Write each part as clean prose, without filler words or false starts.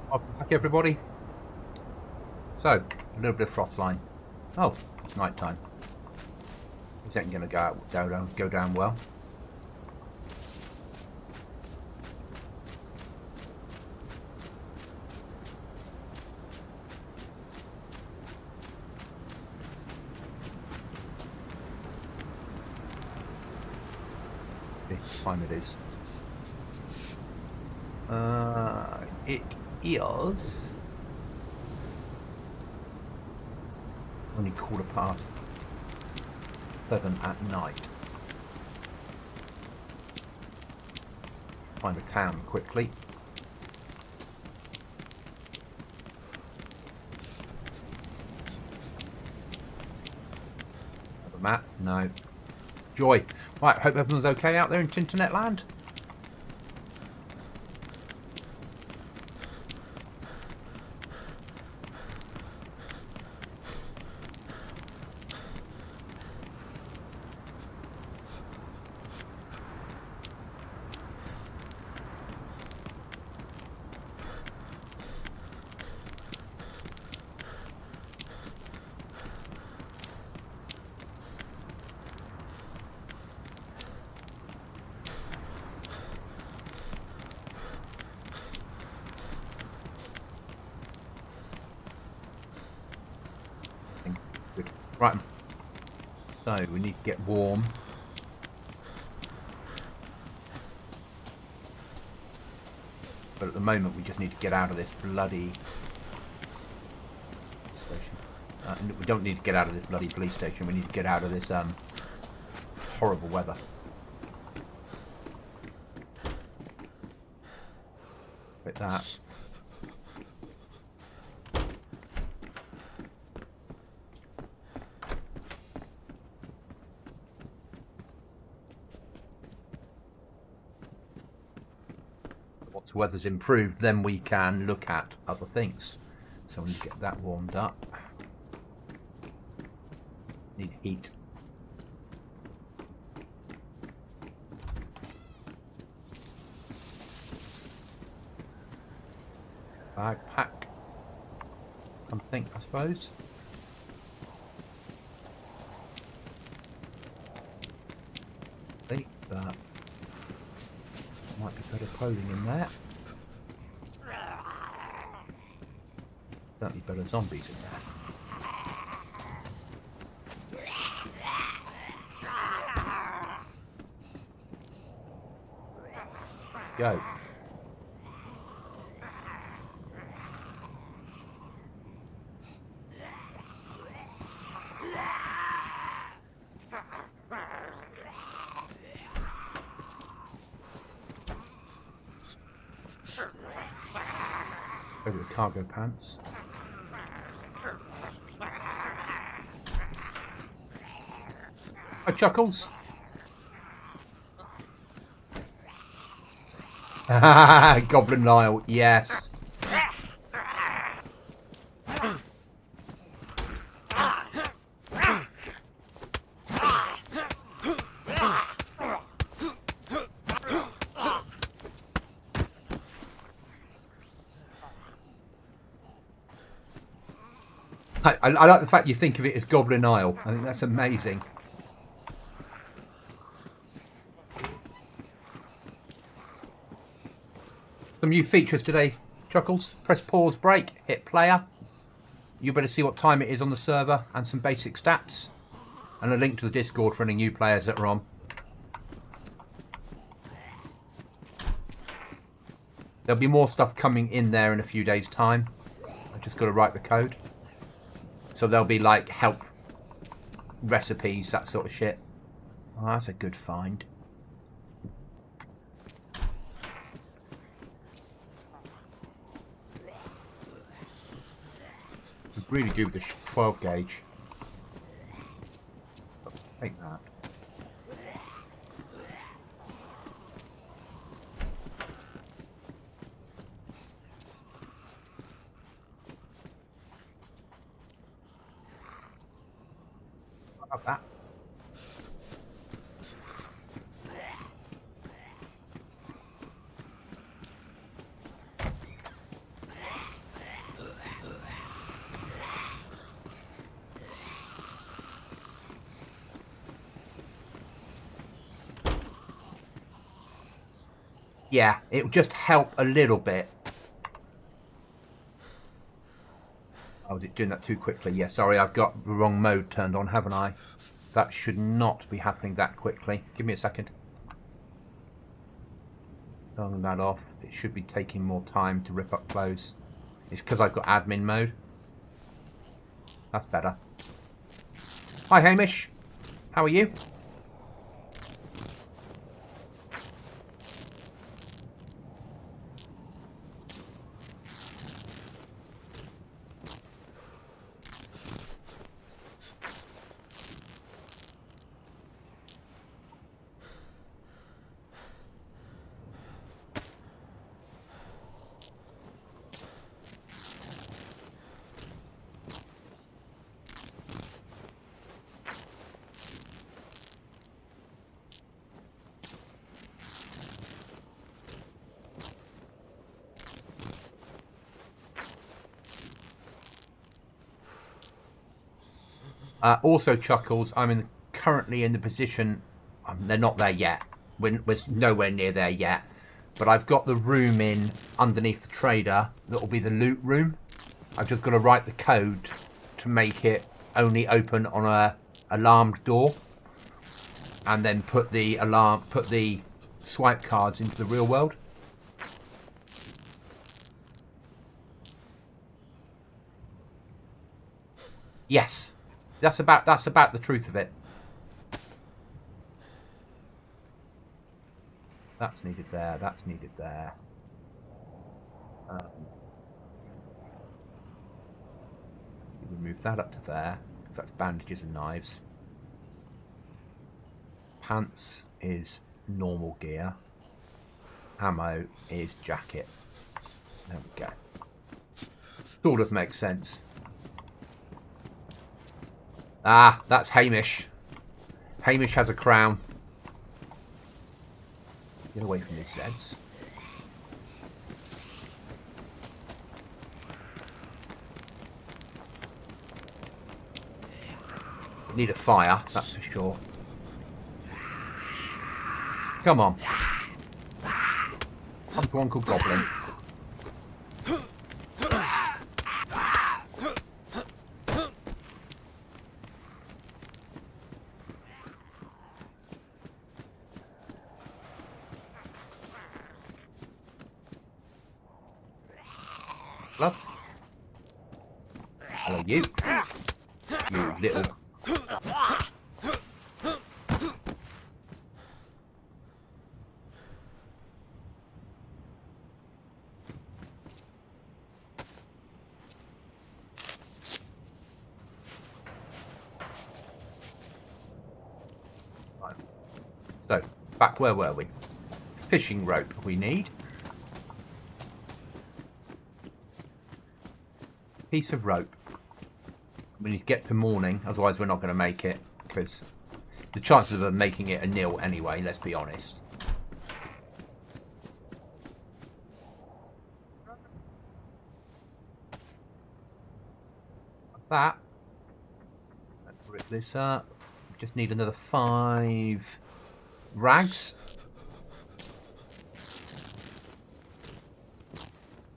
Welcome back, everybody. So, a little bit of Frostline. Oh, it's night time. This ain't going to go down well. What time it is? It is only 7:15 at night. Find a town quickly. Have a map? No. Joy. Right, hope everyone's okay out there in Tinternet land. Good. Right. So we need to get warm. But at the moment we just need to get out of this bloody station. We don't need to get out of this bloody police station. We need to get out of this horrible weather. Like that. Once the weather's improved, then we can look at other things. So we need to get that warmed up. Need heat. Backpack. Something, I suppose. I think that might be better clothing in there. Certainly better zombies in there. Go. Over the cargo pants. Oh, Chuckles. Goblin Nile, yes. I like the fact you think of it as Goblin Isle. I think that's amazing. Some new features today, Chuckles. Press pause, break, hit player. You better see what time it is on the server and some basic stats. And a link to the Discord for any new players that are on. There'll be more stuff coming in there in a few days' time. I just got to write the code. So there'll be like help recipes, that sort of shit. Oh, that's a good find. We really do the 12 gauge. Take that. About that. Yeah, it'll just help a little bit. Oh, was it doing that too quickly? Yeah, sorry, I've got the wrong mode turned on, haven't I? That should not be happening that quickly. Give me a second. Turn that off. It should be taking more time to rip up clothes. It's because I've got admin mode. That's better. Hi, Hamish. How are you? Also, Chuckles, I'm currently in the position... they're not there yet. We're nowhere near there yet. But I've got the room in underneath the trader that will be the loot room. I've just got to write the code to make it only open on a alarmed door. And then put the swipe cards into the real world. Yes. That's about the truth of it. That's needed there. That's needed there. Remove that up to there, because that's bandages and knives. Pants is normal gear. Ammo is jacket. There we go. Sort of makes sense. Ah, that's Hamish. Hamish has a crown. Get away from these Zeds. Need a fire, that's for sure. Come on. Come to Uncle Goblin. Love. Hello, you. You little... Right. So, back where were we? Fishing rope we need. Piece of rope. We need to get to morning, otherwise we're not going to make it, because the chances of making it are nil anyway, let's be honest. That. Let's rip this up. Just need another 5 rags.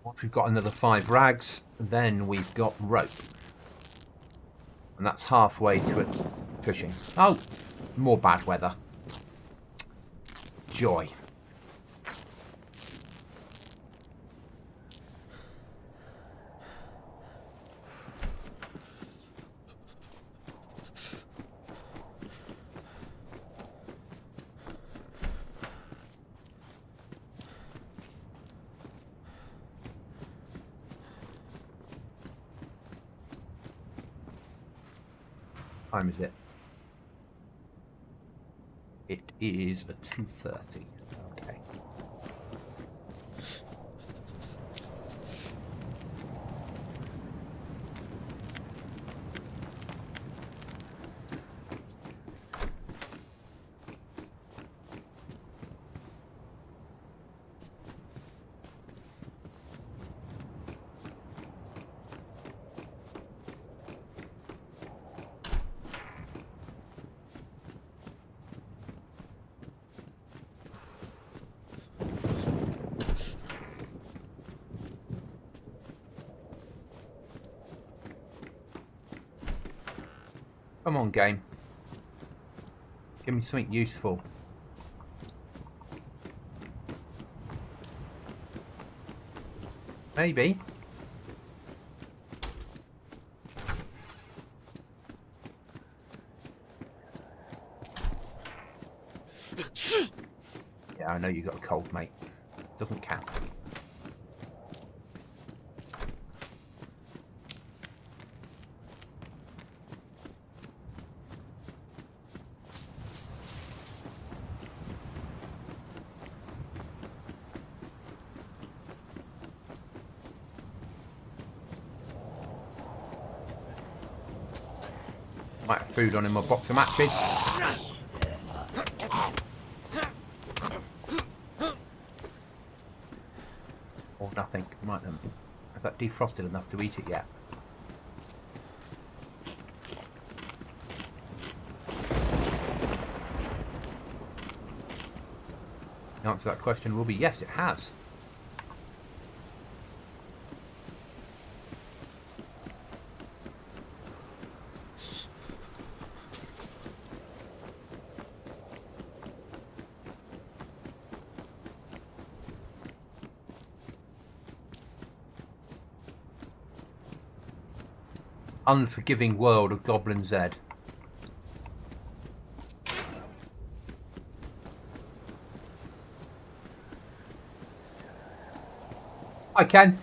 Once we've got another 5 rags, then we've got rope. And that's halfway to it fishing. Oh, more bad weather. Joy. What time is it? It is at 2:30. Okay. Come on, game. Give me something useful. Maybe. Yeah, I know you got a cold, mate. Doesn't count. Might have food on in my box of matches. Or nothing. Might have. Has that defrosted enough to eat it yet? The answer to that question will be yes, it has. Unforgiving world of Goblin Z. I can.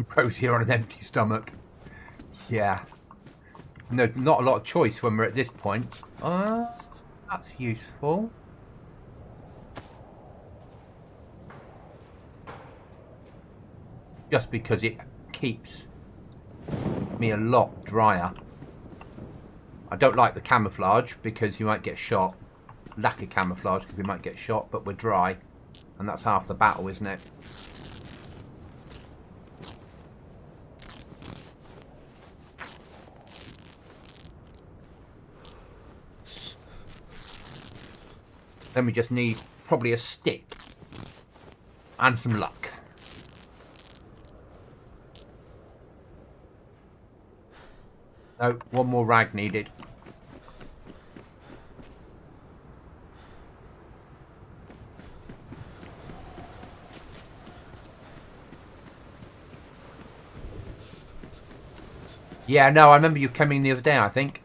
Bro's here on an empty stomach. Yeah. No, not a lot of choice when we're at this point. That's useful. Just because it keeps me a lot drier. I don't like the camouflage because you might get shot. Lack of camouflage because we might get shot, but we're dry. And that's half the battle, isn't it? Then we just need probably a stick and some luck. No, one more rag needed. Yeah, no, I remember you coming the other day, I think.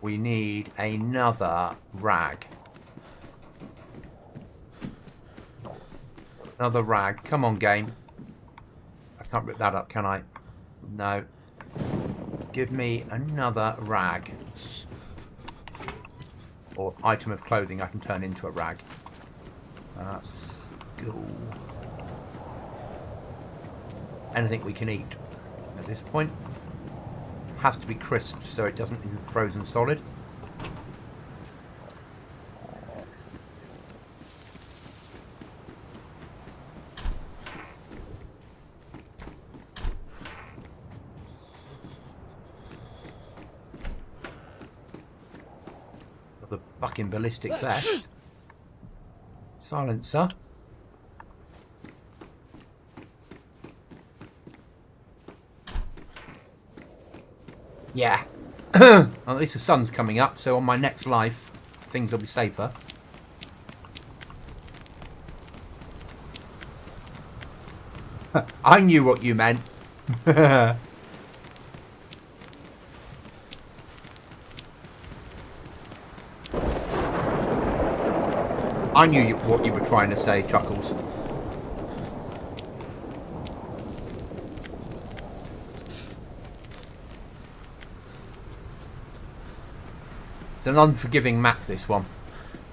We need another rag. Another rag. Come on, game. I can't rip that up, can I? No. Give me another rag. Or item of clothing I can turn into a rag. That's cool. Anything we can eat at this point. Has to be crisp so it doesn't be frozen solid. The fucking ballistic vest. Silencer. Yeah. Well, at least the sun's coming up, so on my next life, things will be safer. I knew what you meant. I knew what you were trying to say, Chuckles. It's an unforgiving map, this one.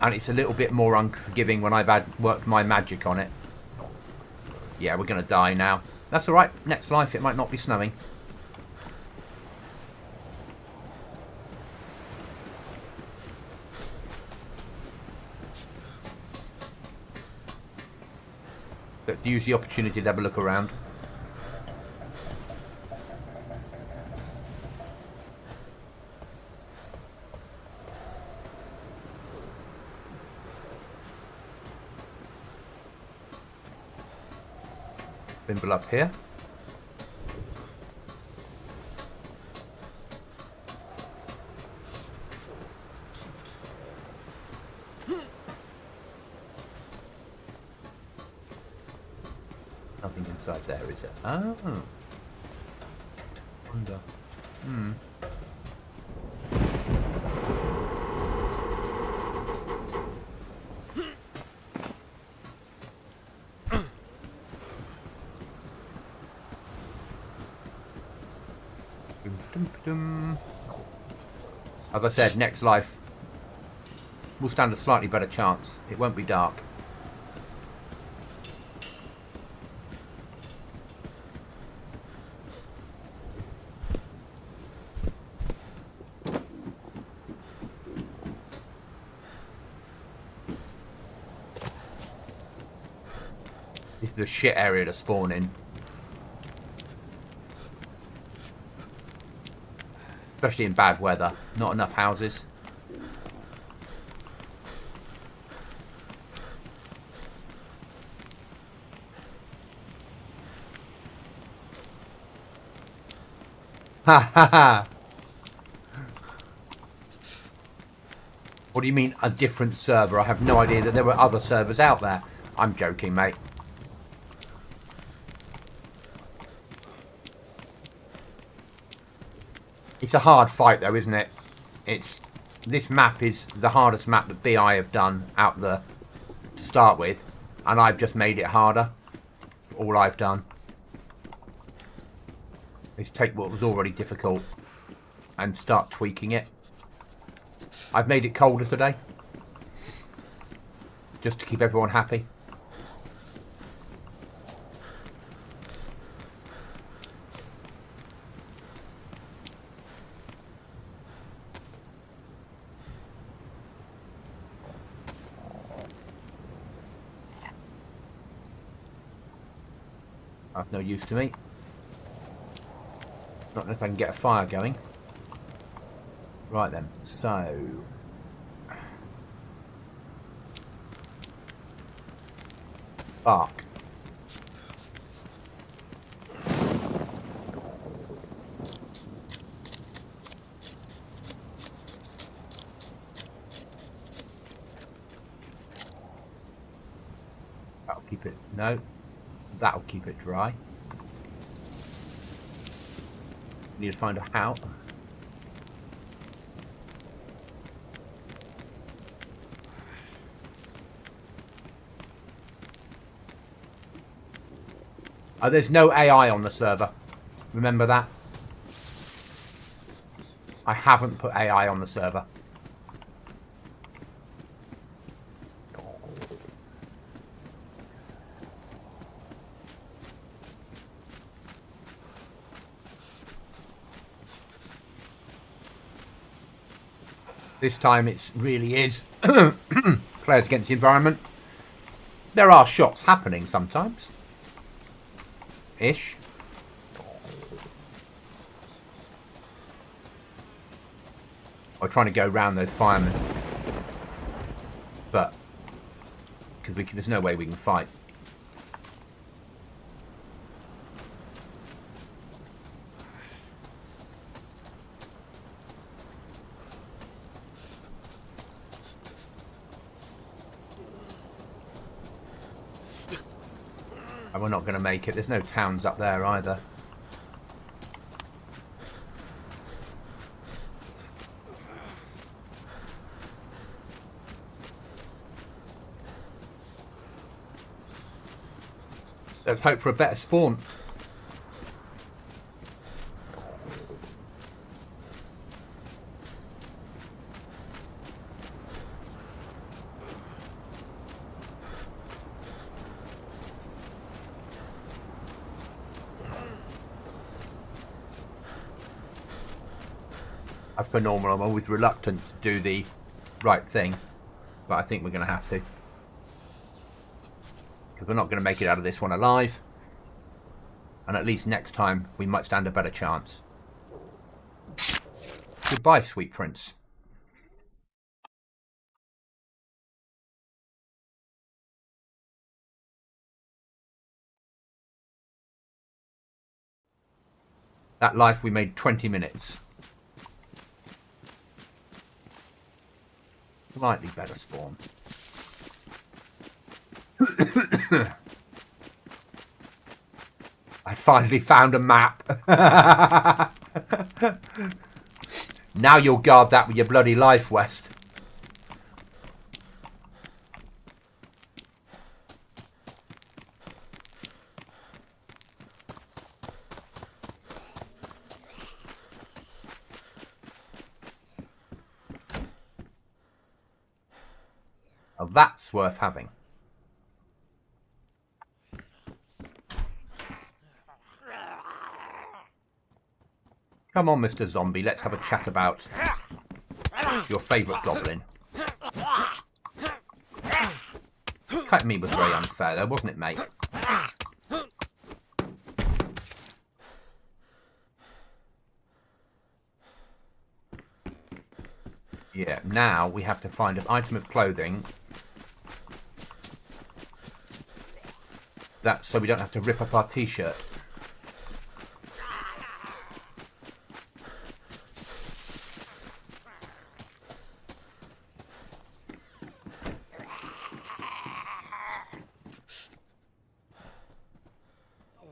And it's a little bit more unforgiving when I've worked my magic on it. Yeah, we're going to die now. That's alright. Next life, it might not be snowing. But use the opportunity to have a look around. Thimble up here. Nothing inside there, is it? Oh. Wonder. Hmm. As I said, next life will stand a slightly better chance. It won't be dark. This is the shit area to spawn in. Especially in bad weather. Not enough houses. Ha ha ha! What do you mean, a different server? I have no idea that there were other servers out there. I'm joking, mate. It's a hard fight, though, isn't it? This map is the hardest map that BI have done out there to start with, and I've just made it harder. All I've done is take what was already difficult and start tweaking it. I've made it colder today, just to keep everyone happy. That's no use to me. Not unless I can get a fire going. Right then, so... bark. That'll keep it... no. That'll keep it dry. Need to find a house. Oh, there's no AI on the server. Remember that? I haven't put AI on the server. This time it really is players against the environment. There are shots happening sometimes. Ish. I'm trying to go around those firemen. But because there's no way we can fight. And we're not going to make it. There's no towns up there either. Let's hope for a better spawn. As per normal, I'm always reluctant to do the right thing, but I think we're going to have to. Because we're not going to make it out of this one alive. And at least next time, we might stand a better chance. Goodbye, sweet prince. That life we made 20 minutes. Slightly better spawn. I finally found a map. Now you'll guard that with your bloody life, West. Oh, that's worth having. Come on, Mr. Zombie, let's have a chat about your favourite goblin. Cutting me was very unfair though, wasn't it, mate? Yeah, now we have to find an item of clothing that so we don't have to rip up our t-shirt.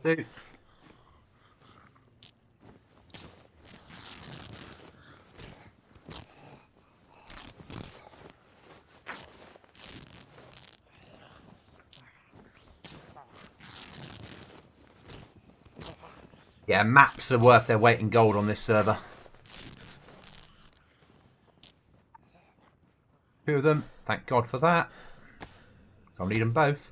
Dude. Yeah, maps are worth their weight in gold on this server. Two of them, thank God for that. I'll need them both.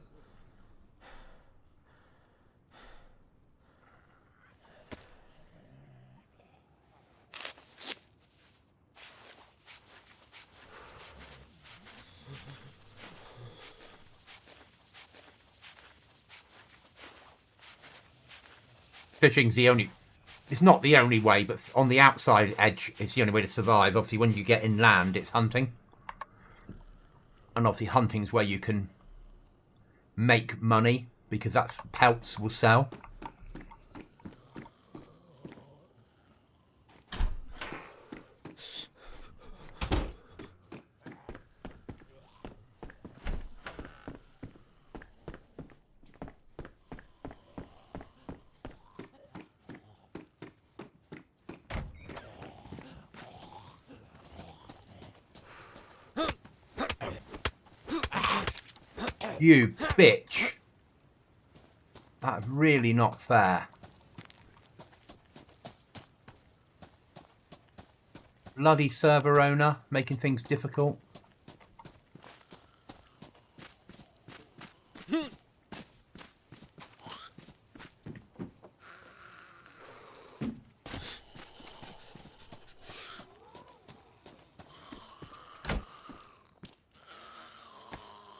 Fishing's the only... It's not the only way, but on the outside edge, it's the only way to survive. Obviously, when you get inland, it's hunting. And obviously, hunting's where you can make money, because that's pelts will sell. You bitch. That's really not fair. Bloody server owner, making things difficult.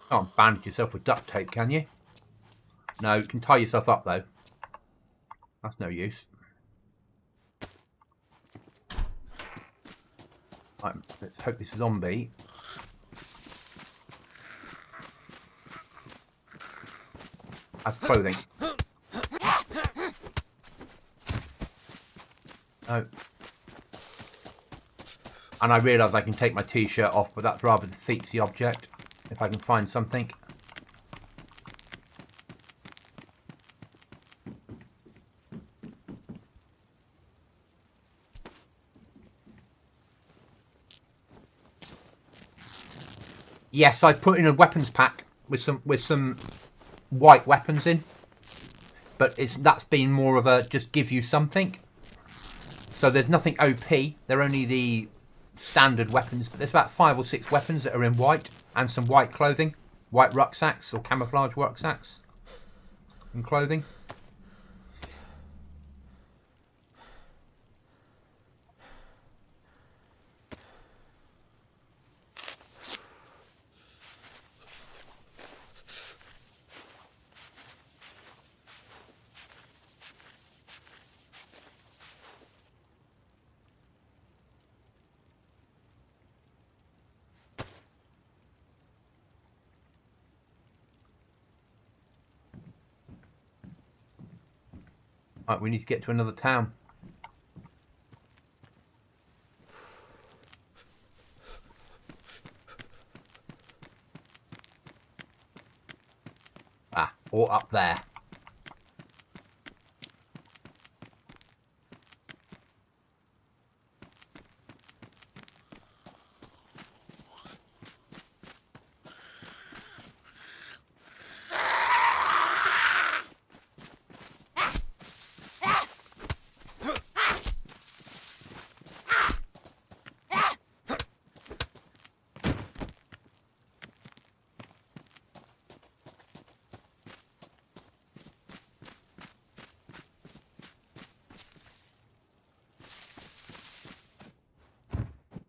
Can't bandage yourself with duct tape, can you? No, you can tie yourself up though. That's no use. Right, let's hope this zombie has clothing. No. And I realise I can take my t-shirt off, but that rather defeats the object. If I can find something. Yes, I put in a weapons pack with some white weapons in, but that's been more of a just give you something. So there's nothing OP. They're only the standard weapons, but there's about 5 or 6 weapons that are in white and some white clothing, white rucksacks or camouflage rucksacks and clothing. Right, we need to get to another town. or up there.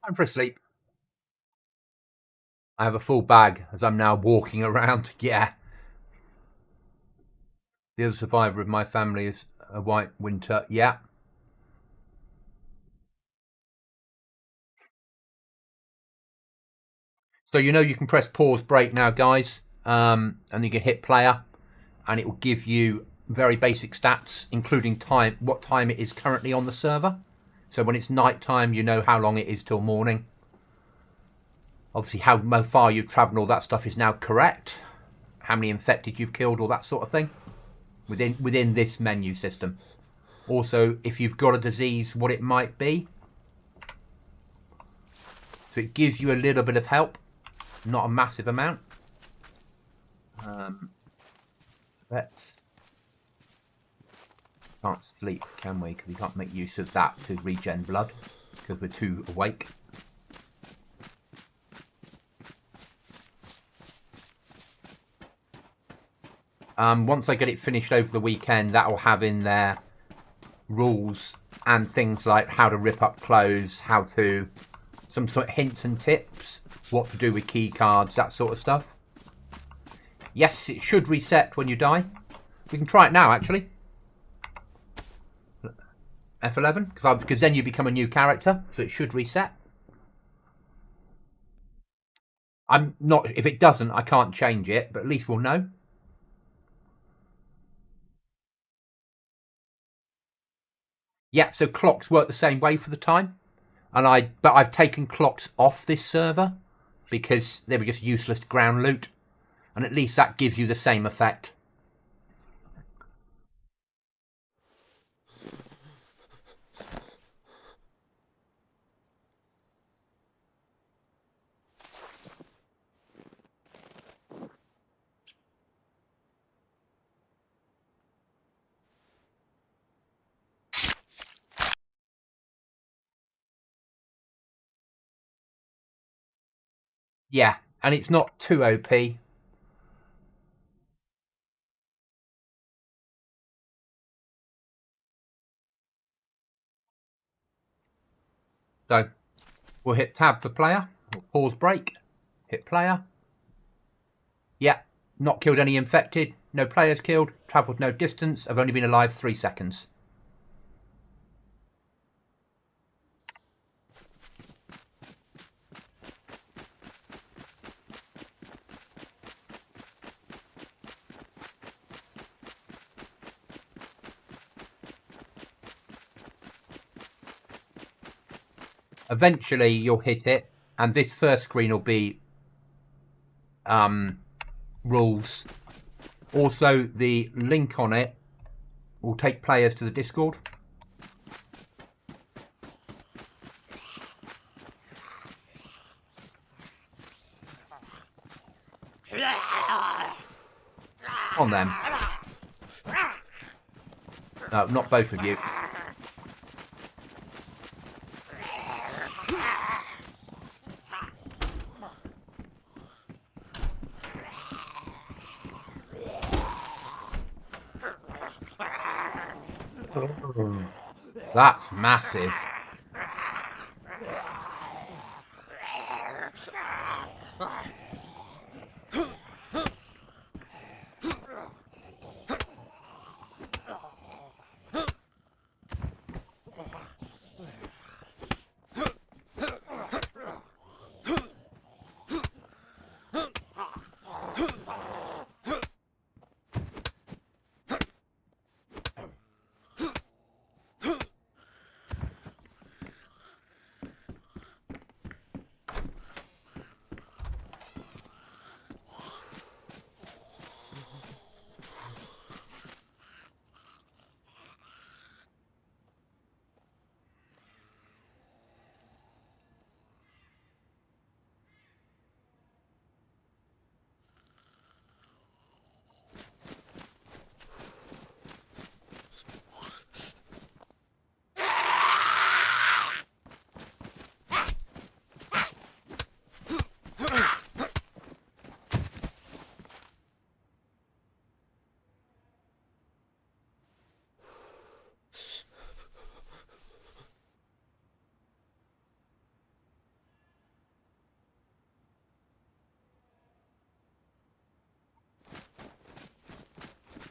Time for a sleep. I have a full bag as I'm now walking around. Yeah. The other survivor of my family is a white winter. Yeah. So you know you can press pause break now, guys, and you can hit player, and it will give you very basic stats, including time, what time it is currently on the server. So when it's night time, you know how long it is till morning. Obviously, how far you've travelled, all that stuff is now correct. How many infected you've killed, all that sort of thing, within this menu system. Also, if you've got a disease, what it might be. So it gives you a little bit of help, not a massive amount. Let's can't sleep, can we? Because we can't make use of that to regen blood because we're too awake. Once I get it finished over the weekend, that will have in there rules and things like how to rip up clothes, how to some sort of hints and tips, what to do with key cards, that sort of stuff. Yes, it should reset when you die. We can try it now, actually. F11, because then you become a new character, so it should reset. I'm not. If it doesn't, I can't change it, but at least we'll know. Yeah, so clocks work the same way for the time, but I've taken clocks off this server because they were just useless ground loot, and at least that gives you the same effect. Yeah, and it's not too OP. So we'll hit tab for player, we'll pause break, hit player. Yeah, not killed any infected, no players killed, travelled no distance, I've only been alive 3 seconds. Eventually you'll hit it, and this first screen will be rules. Also, the link on it will take players to the Discord. On them. No, not both of you. That's massive.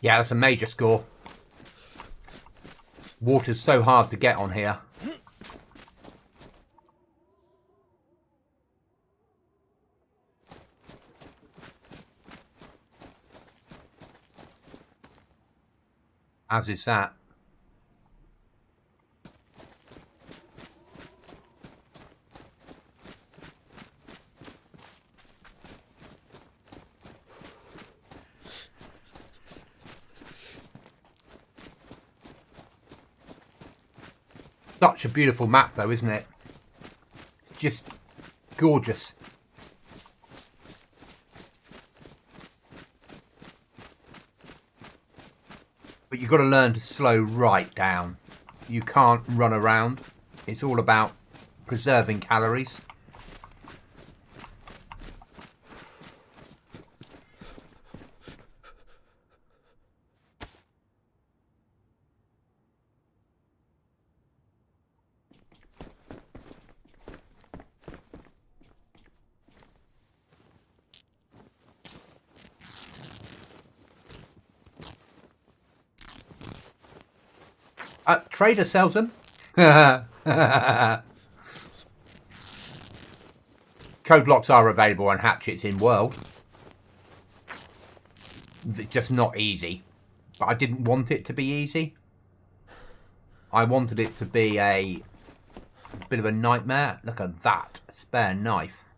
Yeah, that's a major score. Water's so hard to get on here. As is that. Such a beautiful map though, isn't it? It's just gorgeous. But you've got to learn to slow right down. You can't run around. It's all about preserving calories. Trader sells them. Code blocks are available on hatchets in world. It's just not easy. But I didn't want it to be easy. I wanted it to be a bit of a nightmare. Look at that. A spare knife.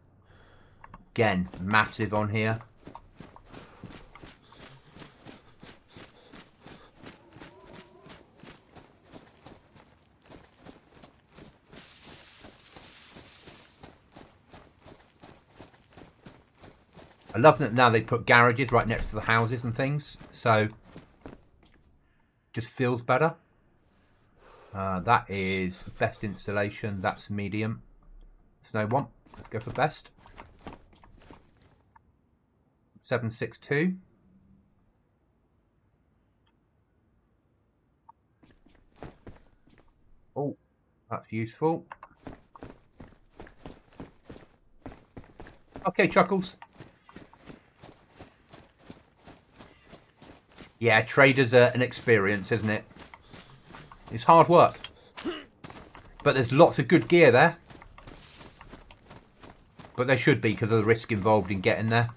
Again, massive on here. I love that now they put garages right next to the houses and things, so just feels better. That is best installation. That's medium. There's no one. Let's go for best. 762. Oh, that's useful. Okay, Chuckles. Yeah, traders are an experience, isn't it? It's hard work. But there's lots of good gear there. But there should be because of the risk involved in getting there.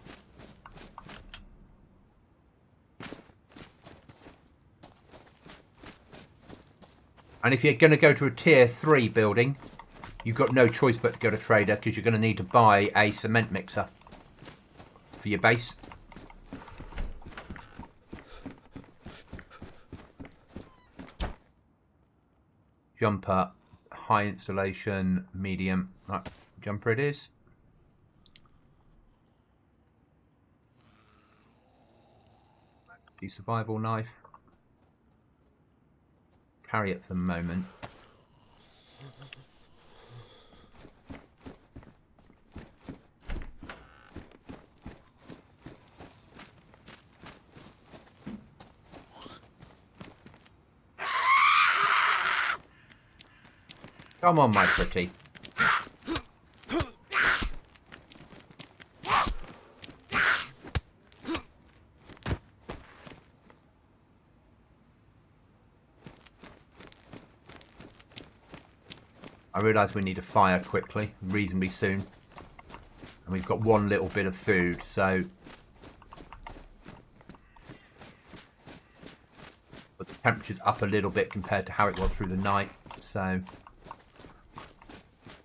And if you're going to go to a tier 3 building, you've got no choice but to go to trader because you're going to need to buy a cement mixer for your base. Jumper, high installation, medium. Right, jumper it is. The survival knife. Carry it for the moment. Come on, my pretty. I realise we need a fire quickly, reasonably soon. And we've got one little bit of food, so... But the temperature's up a little bit compared to how it was through the night, so...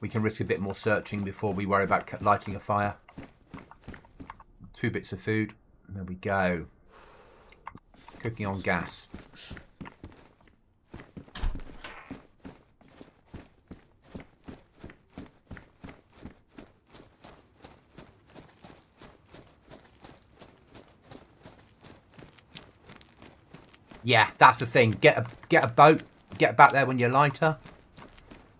We can risk a bit more searching before we worry about lighting a fire. 2 bits of food. There we go. Cooking on gas. Yeah, that's the thing. Get a boat. Get back there when you're lighter.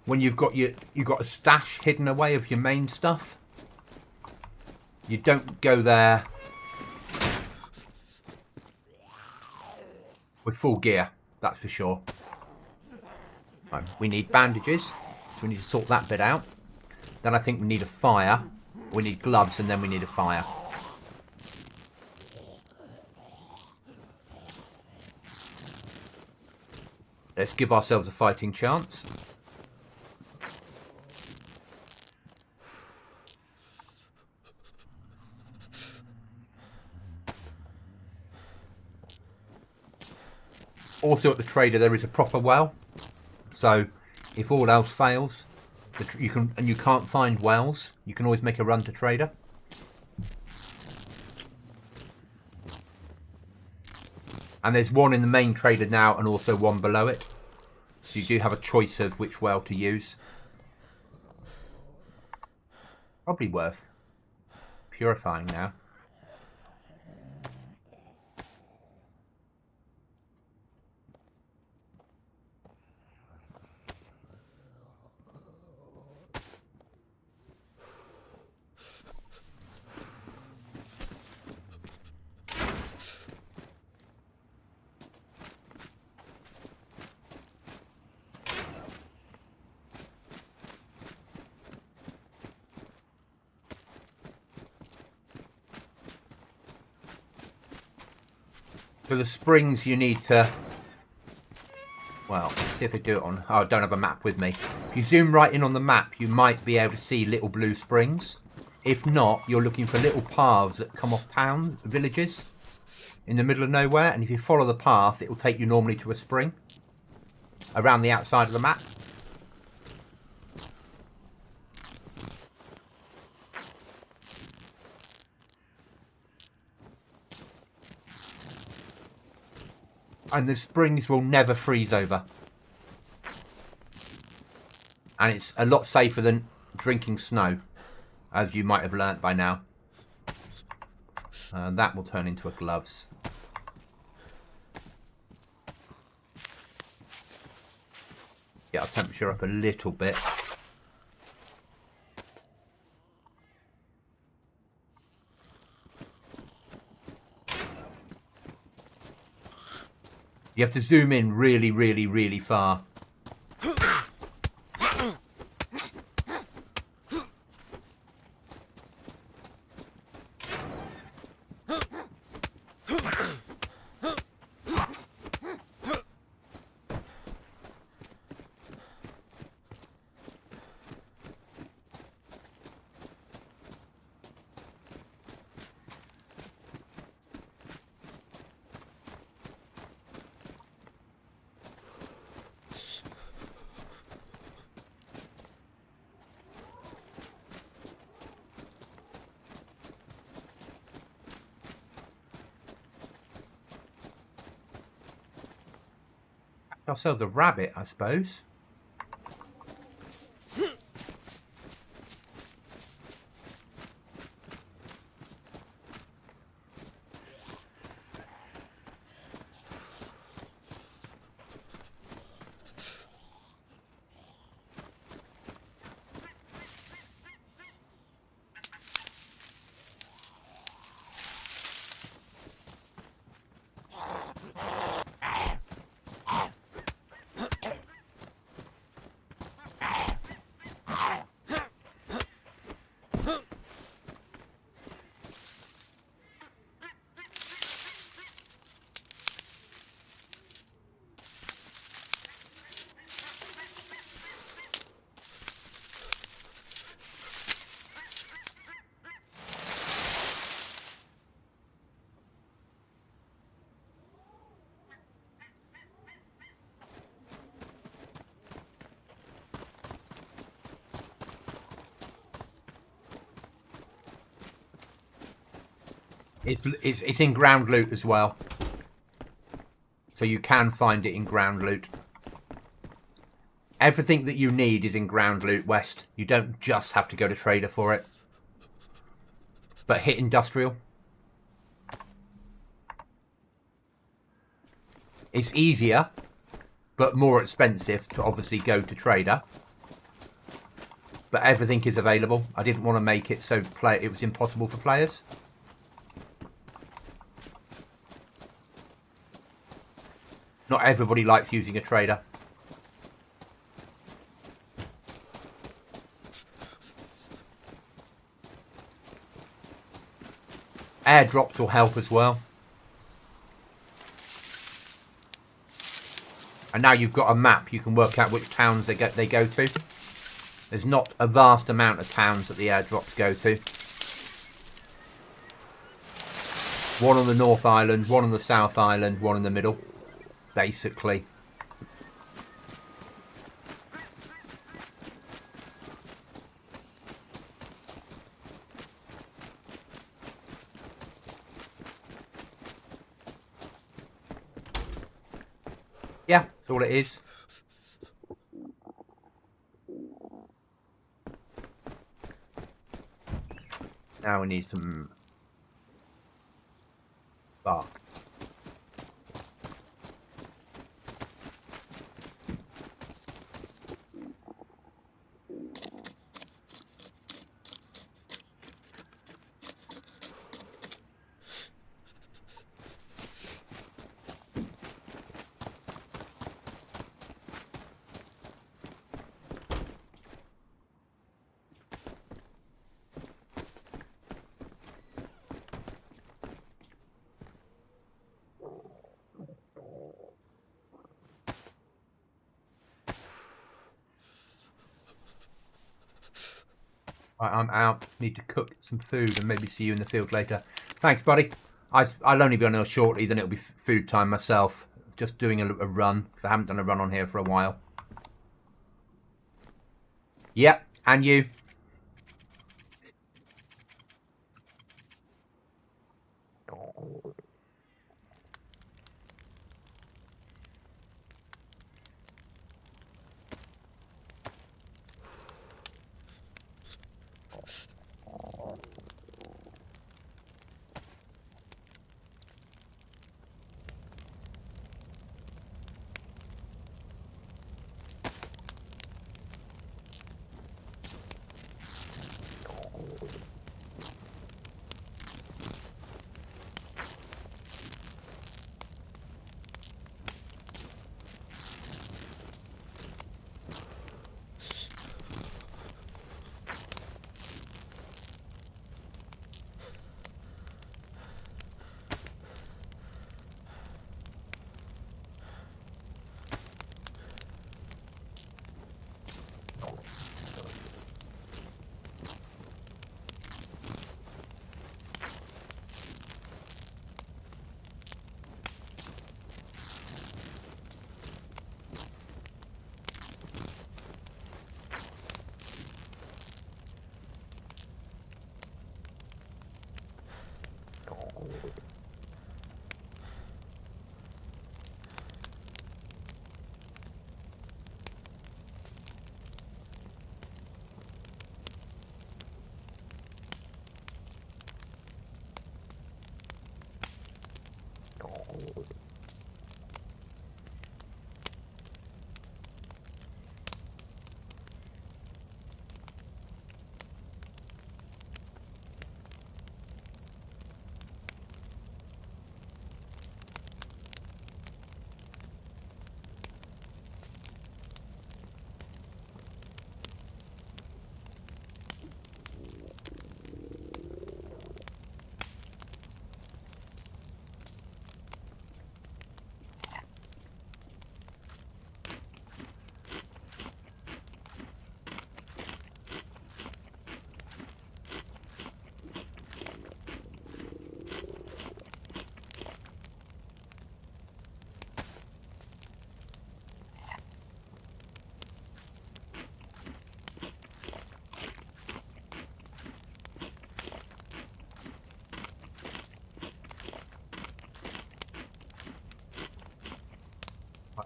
When you've got a stash hidden away of your main stuff. You don't go there with full gear, that's for sure. Right, we need bandages, so we need to sort that bit out. Then I think we need a fire. We need gloves, and then we need a fire. Let's give ourselves a fighting chance. Also at the trader there is a proper well, so if all else fails, you can't find wells, you can always make a run to trader. And there's one in the main trader now and also one below it, so you do have a choice of which well to use. Probably worth purifying now. For the springs you need to, well, let's see if they do it on, oh, I don't have a map with me. If you zoom right in on the map, you might be able to see little blue springs. If not, you're looking for little paths that come off town, villages, in the middle of nowhere, and if you follow the path, it will take you normally to a spring around the outside of the map. And the springs will never freeze over. And it's a lot safer than drinking snow, as you might have learnt by now. That will turn into a gloves. Get our temperature up a little bit. You have to zoom in really, really, really far. Ourselves a rabbit, I suppose. It's in ground loot as well, so you can find it in ground loot. Everything that you need is in ground loot west. You don't just have to go to trader for it, but hit industrial. It's easier but more expensive to obviously go to trader, but everything is available. I didn't want to make it so it was impossible for players. Not everybody likes using a trader. Airdrops will help as well. And now you've got a map, you can work out which towns they go to. There's not a vast amount of towns that the airdrops go to. One on the North Island, one on the South Island, one in the middle, basically. Yeah, that's all it is. Now we need some bark. Right, I'm out. Need to cook some food and maybe see you in the field later. Thanks, buddy. I'll only be on here shortly, then it'll be food time myself. Just doing a run, because I haven't done a run on here for a while. Yep, and you.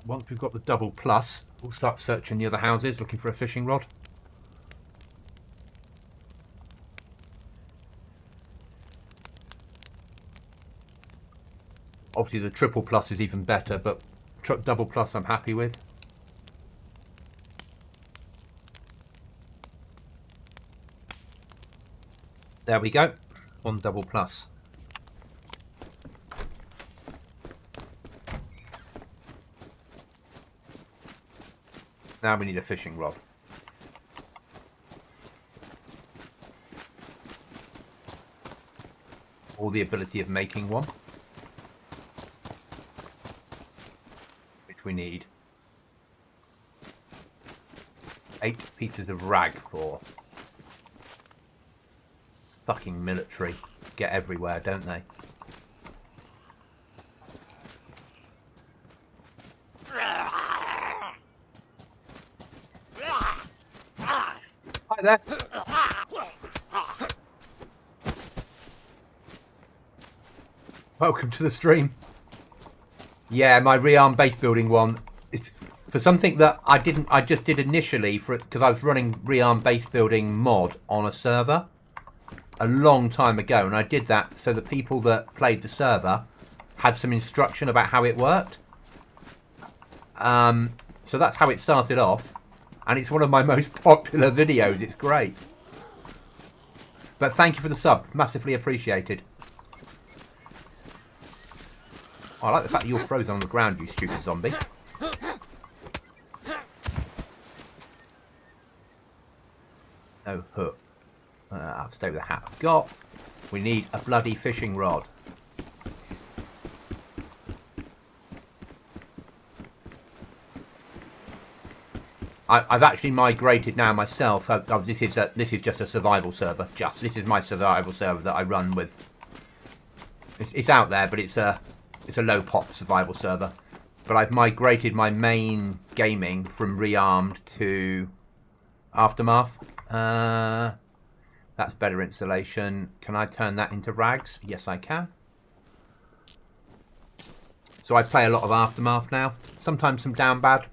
Once we've got the double plus, we'll start searching the other houses, looking for a fishing rod. Obviously the triple plus is even better, but double plus I'm happy with. There we go, one double plus. Now we need a fishing rod. Or the ability of making one. Which we need. 8 pieces of rag for? Fucking military. Get everywhere, don't they? Hi there. Welcome to the stream. Yeah, my rearm base building one. It's for something that I just did initially because I was running rearm base building mod on a server a long time ago, and I did that so the people that played the server had some instruction about how it worked. So that's how it started off, and it's one of my most popular videos. It's great. But thank you for the sub, massively appreciated. I like the fact that you're frozen on the ground, you stupid zombie. No hook. I'll stay with the hat I've got. We need a bloody fishing rod. I've actually migrated now myself. This is just a survival server. This is my survival server that I run with. It's out there, but it's a low pop survival server. But I've migrated my main gaming from Rearmed to Aftermath. That's better installation. Can I turn that into rags? Yes, I can. So I play a lot of Aftermath now. Sometimes some down bad.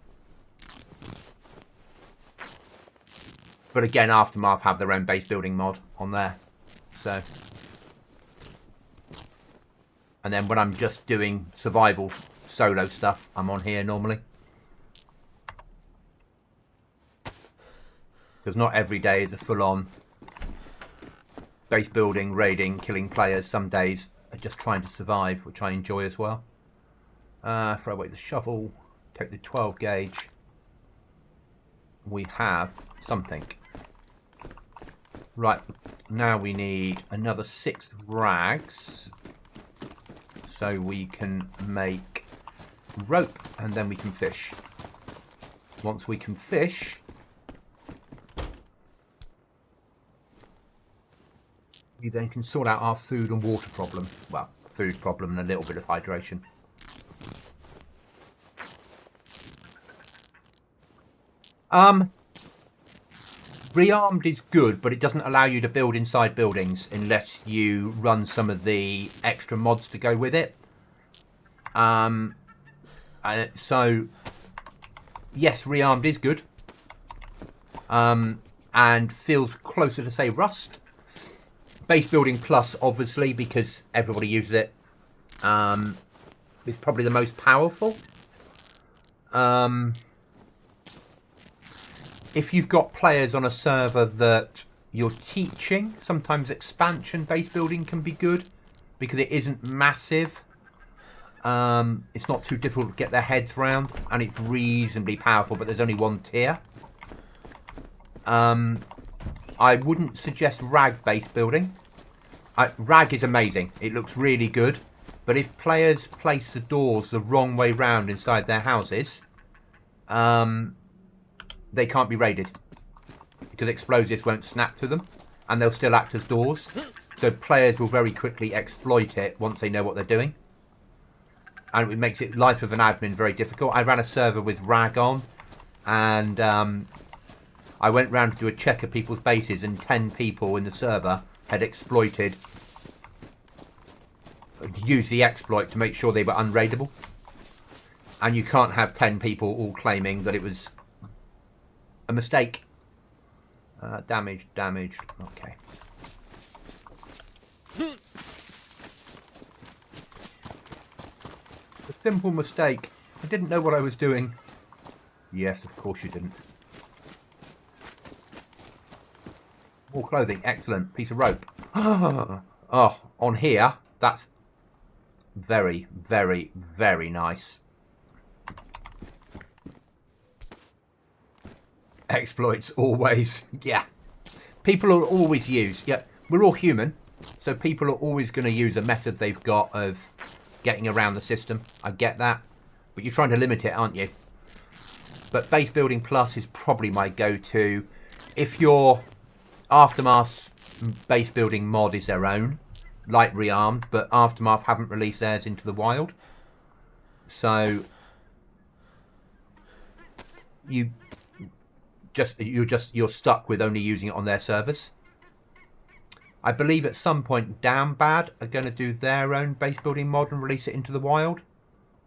But again, Aftermath have their own base building mod on there. So. And then when I'm just doing survival solo stuff, I'm on here normally. Because not every day is a full-on base building, raiding, killing players. Some days are just trying to survive, which I enjoy as well. Throw away the shovel, take the 12 gauge. We have something. Right, now we need another 6 rags. So we can make rope and then we can fish. Once we can fish, we then can sort out our food and water problem. Well, food problem and a little bit of hydration. Rearmed is good, but it doesn't allow you to build inside buildings unless you run some of the extra mods to go with it. So, yes, Rearmed is good. And feels closer to, say, Rust. Base Building Plus, obviously, because everybody uses it. It's probably the most powerful. If you've got players on a server that you're teaching, sometimes expansion base building can be good because it isn't massive. It's not too difficult to get their heads round, and it's reasonably powerful, but there's only one tier. I wouldn't suggest rag base building. Rag is amazing. It looks really good, but if players place the doors the wrong way round inside their houses, they can't be raided because explosives won't snap to them and they'll still act as doors. So players will very quickly exploit it once they know what they're doing. And it makes it life of an admin very difficult. I ran a server with rag on and I went round to do a check of people's bases and 10 people in the server had used the exploit to make sure they were unraidable. And you can't have 10 people all claiming that it was a mistake. Damaged. Okay. A simple mistake. I didn't know what I was doing. Yes, of course you didn't. More clothing. Excellent. Piece of rope. Oh, on here. That's very, very, very nice. Exploits always. Yeah. People will always use. Yeah. We're all human. So people are always going to use a method they've got of getting around the system. I get that. But you're trying to limit it, aren't you? but Base Building Plus is probably my go-to. If your Aftermath's base building mod is their own, like Rearmed, but Aftermath haven't released theirs into the wild, so you're stuck with only using it on their servers. I believe at some point Down Bad are going to do their own base building mod and release it into the wild,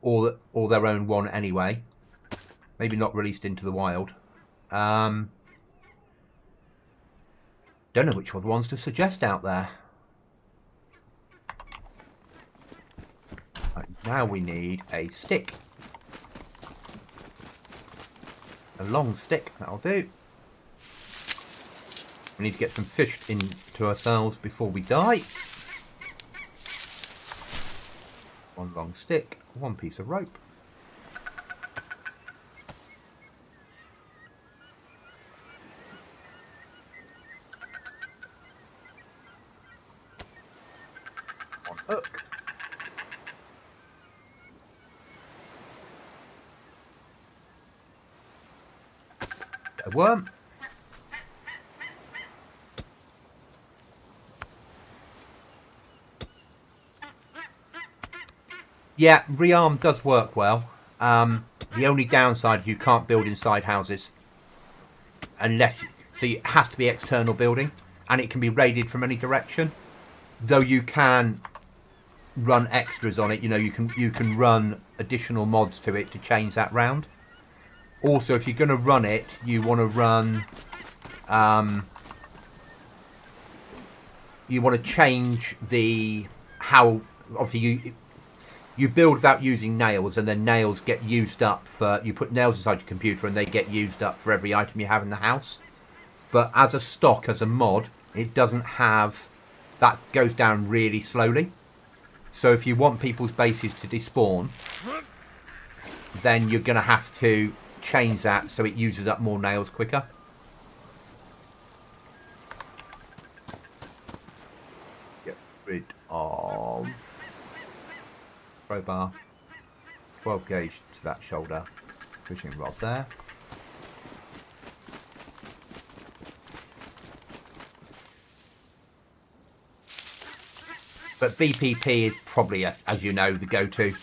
or their own one anyway. Maybe not released into the wild. Don't know which ones to suggest out there. Right, now we need a stick. A long stick, that'll do. We need to get some fish into ourselves before we die. One long stick, one piece of rope. One hook. A worm. Yeah, Rearm does work well. The only downside, you can't build inside houses. So it has to be external building. And it can be raided from any direction. Though you can run extras on it. You know, you can run additional mods to it to change that round. Also, if you're going to run it, you want to run... you want to change how... Obviously, you build without using nails, and then nails get used up for... You put nails inside your computer, and they get used up for every item you have in the house. But as a stock, as a mod, it doesn't have... That goes down really slowly. So if you want people's bases to despawn, then you're going to have to change that so it uses up more nails quicker. Get rid of... crowbar, 12 gauge to that shoulder, fishing rod there. But BPP is probably, as you know, the go-to.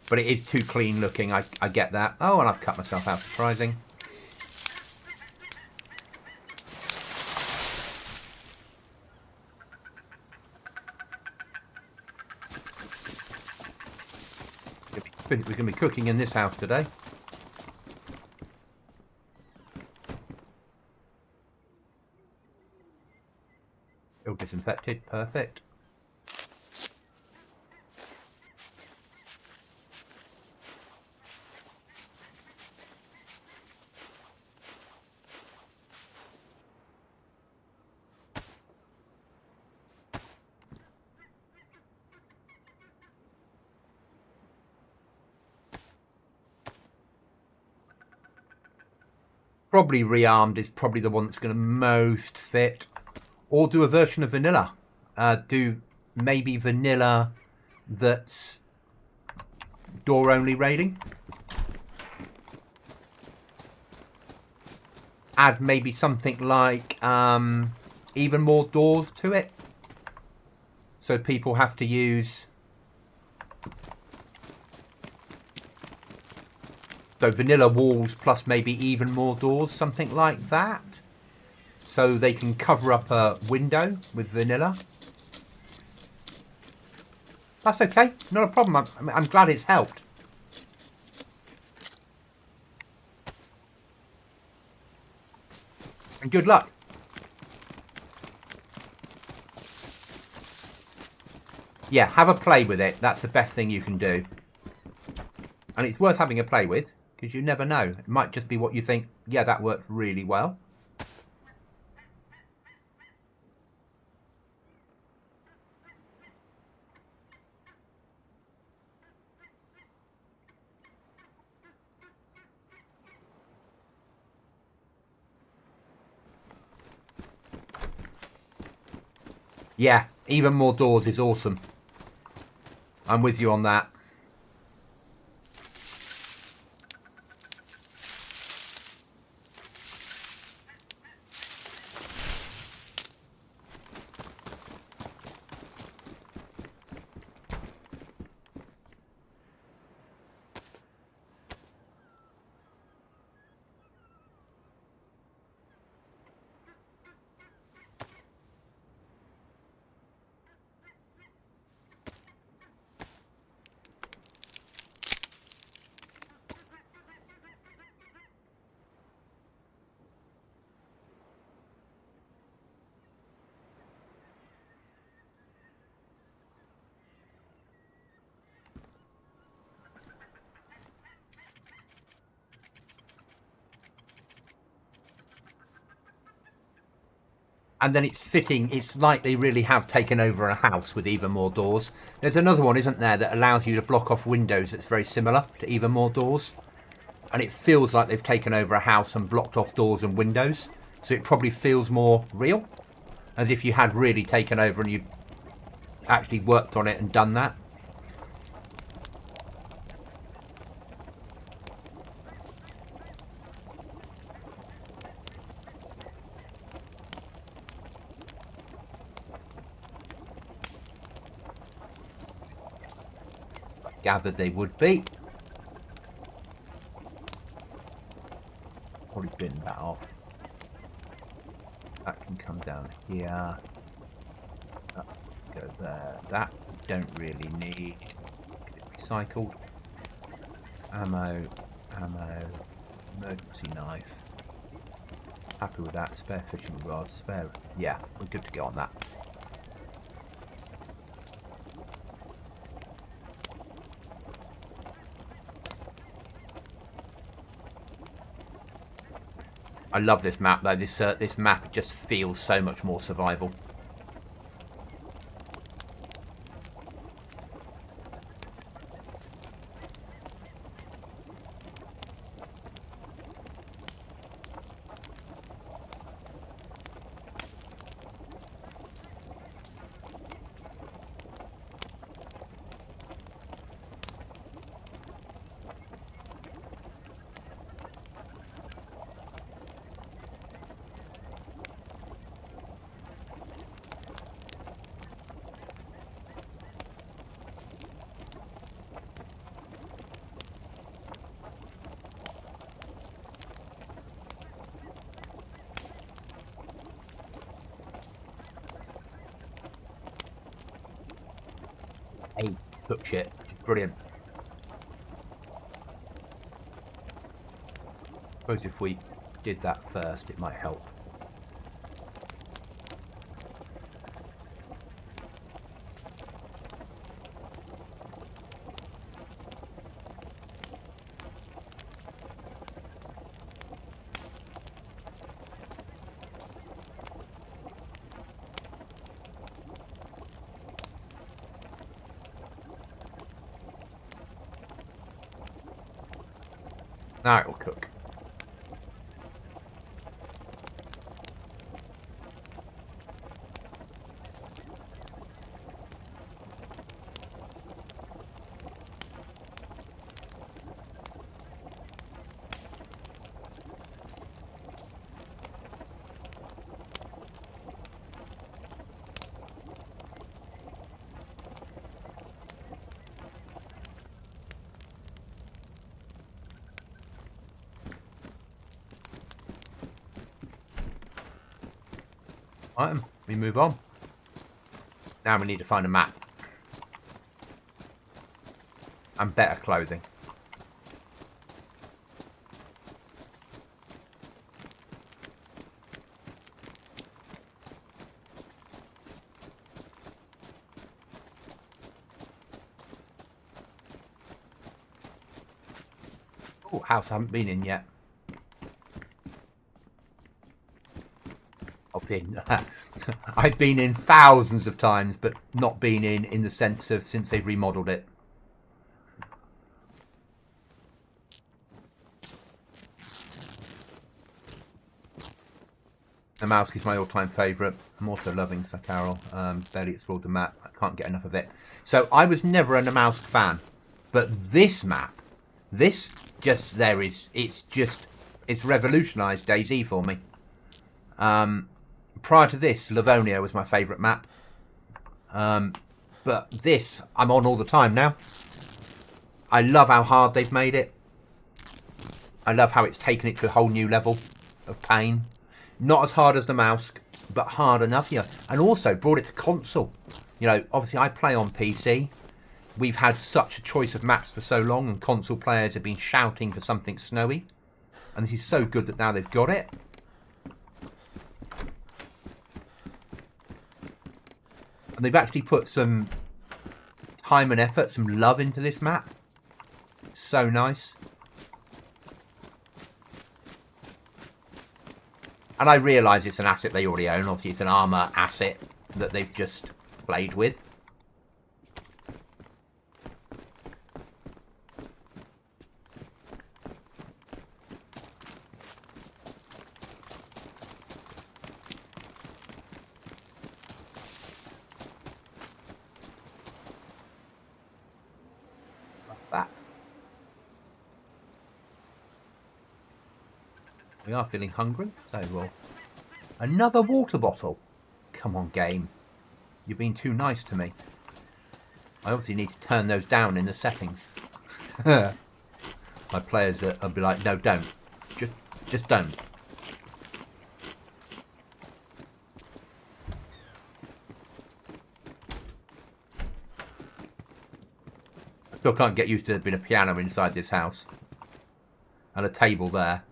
But it is too clean looking, I get that. Oh, and I've cut myself out, surprising. We're going to be cooking in this house today. All disinfected, perfect. Probably Rearmed is probably the one that's going to most fit. Or do a version of vanilla. Do maybe vanilla that's door only raiding. Add maybe something like even more doors to it. So people have to use... So vanilla walls plus maybe even more doors, something like that. So they can cover up a window with vanilla. That's okay, not a problem. I'm glad it's helped. And good luck. Yeah, have a play with it. That's the best thing you can do. And it's worth having a play with. Because you never know. It might just be what you think, yeah, that worked really well. Yeah, even more doors is awesome. I'm with you on that. And then it's fitting, it's like they really have taken over a house with even more doors. There's another one, isn't there, that allows you to block off windows that's very similar to even more doors. And it feels like they've taken over a house and blocked off doors and windows. So it probably feels more real. As if you had really taken over and you actually worked on it and done that. Gathered they would be. Probably bin that off. That can come down here. That go there. That don't really need. Get it recycled. Ammo. Emergency knife. Happy with that. Spare fishing rod. Spare. Yeah, we're good to go on that. I love this map though. This map just feels so much more survival. Hey, cook shit. Brilliant. Suppose if we did that first, it might help. Now it'll cook. Item. We move on. Now we need to find a map. And better clothing. Oh, house I haven't been in yet. I've been in thousands of times, but not been in the sense of since they've remodeled it. The mouse is my all-time favourite. I'm also loving Sakharov. Barely explored the map. I can't get enough of it. So I was never a Namalsk fan, but this map, it's revolutionised DayZ for me. Prior to this, Livonia was my favourite map. But this, I'm on all the time now. I love how hard they've made it. I love how it's taken it to a whole new level of pain. Not as hard as the mouse, but hard enough, yeah. And also brought it to console. You know, obviously I play on PC. We've had such a choice of maps for so long, and console players have been shouting for something snowy. And this is so good that now they've got it. And they've actually put some time and effort, some love into this map. So nice. And I realise it's an asset they already own. Obviously, it's an armour asset that they've just played with. That. We are feeling hungry, so we'll... Another water bottle. Come on, game. You've been too nice to me. I obviously need to turn those down in the settings. My players will be like, no, don't. Just don't. I still can't get used to there being a piano inside this house. And a table there.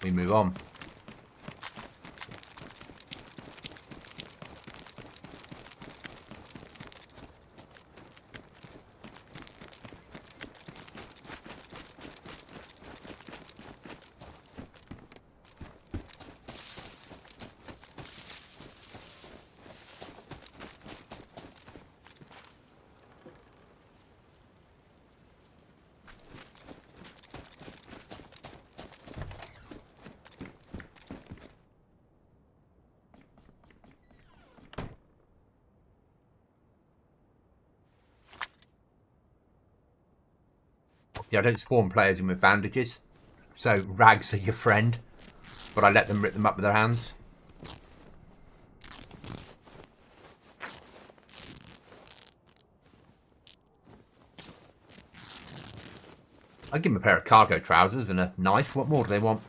We move on. Yeah, I don't spawn players in with bandages, so rags are your friend, but I let them rip them up with their hands. I give them a pair of cargo trousers and a knife. What more do they want?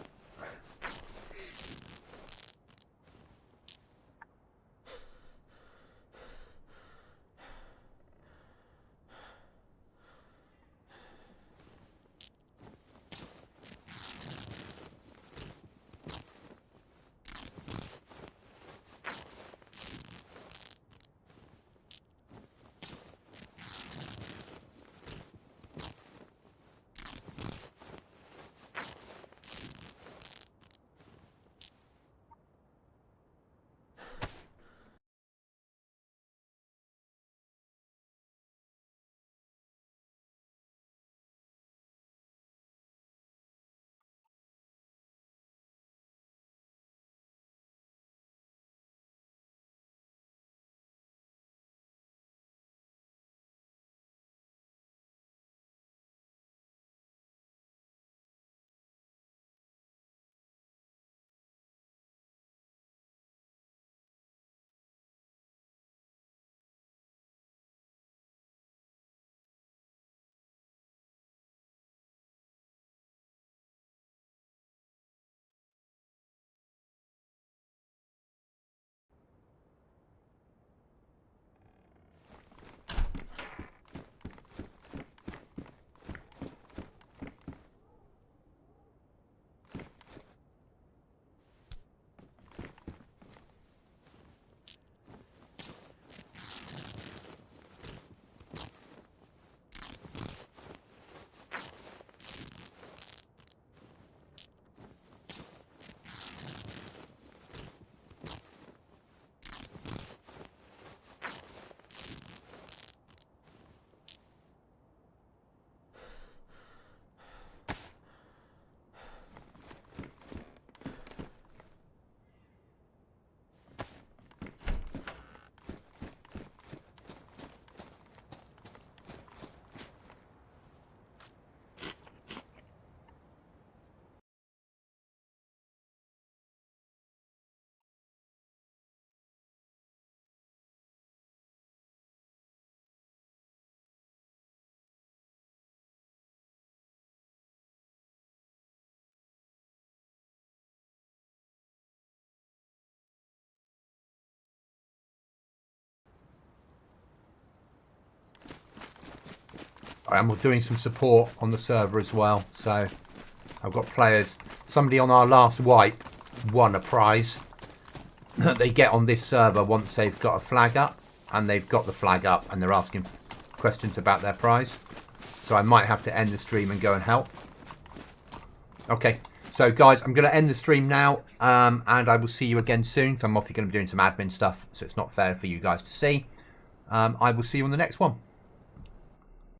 And we're doing some support on the server as well. So I've got players. Somebody on our last wipe won a prize that they get on this server once they've got a flag up. And they've got the flag up and they're asking questions about their prize. So I might have to end the stream and go and help. Okay. So, guys, I'm going to end the stream now, and I will see you again soon. So I'm obviously going to be doing some admin stuff, so it's not fair for you guys to see. I will see you on the next one.